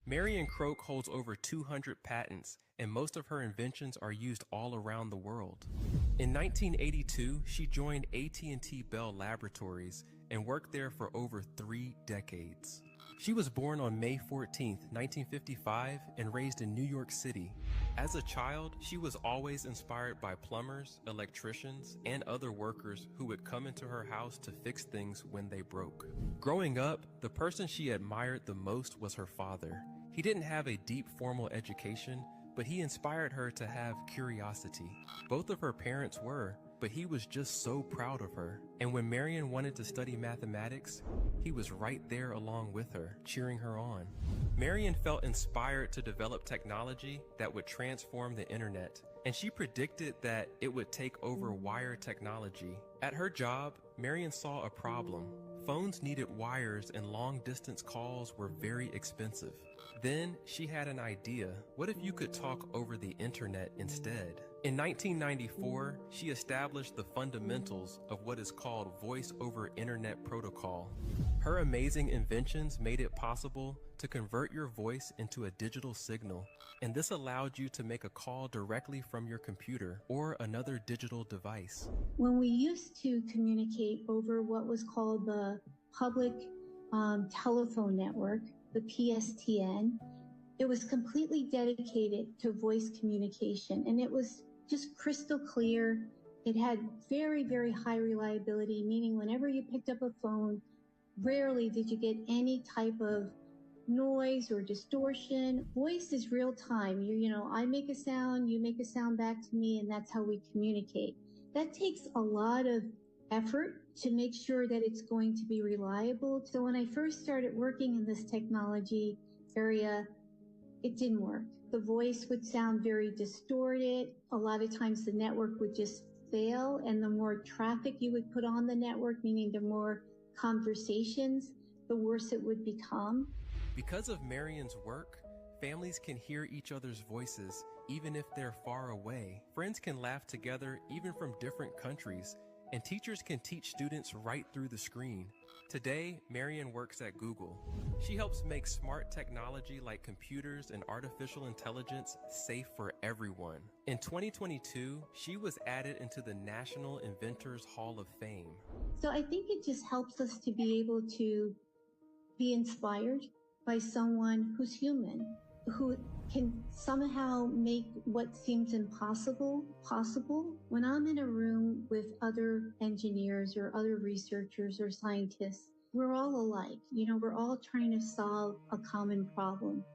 Marian Croak holds over 200 patents, and most of her inventions are used all around the world. In 1982, she joined AT&T Bell Laboratories and worked there for over 3 decades. She was born on May 14, 1955, and raised in New York City. As a child, she was always inspired by plumbers, electricians, and other workers who would come into her house to fix things when they broke. Growing up, the person she admired the most was her father. He didn't have a deep formal education, but he inspired her to have curiosity. Both of her parents were, but he was just so proud of her. And when Marian wanted to study mathematics, he was right there along with her, cheering her on. Marian felt inspired to develop technology that would transform the internet, and she predicted that it would take over wire technology. At her job, Marian saw a problem. Phones needed wires and long-distance calls were very expensive. Then she had an idea. What if you could talk over the internet instead? In 1994, she established the fundamentals of what is called Voice over Internet Protocol. Her amazing inventions made it possible to convert your voice into a digital signal, and this allowed you to make a call directly from your computer or another digital device. When we used to communicate over what was called the public telephone network, the PSTN, it was completely dedicated to voice communication, and it was just crystal clear. It had very, very high reliability, meaning whenever you picked up a phone, rarely did you get any type of noise or distortion. Voice is real time. I make a sound, you make a sound back to me, and that's how we communicate. That takes a lot of effort to make sure that it's going to be reliable. So when I first started working in this technology area, it didn't work. The voice would sound very distorted. A lot of times the network would just fail, and the more traffic you would put on the network, meaning the more conversations, the worse it would become. Because of Marian's work, families can hear each other's voices even if they're far away. Friends can laugh together even from different countries, and teachers can teach students right through the screen. Today, Marian works at Google. She helps make smart technology like computers and artificial intelligence safe for everyone. In 2022, she was added into the National Inventors Hall of Fame. So I think it just helps us to be able to be inspired by someone who's human, who can somehow make what seems impossible possible. When I'm in a room with other engineers or other researchers or scientists, we're all alike. We're all trying to solve a common problem.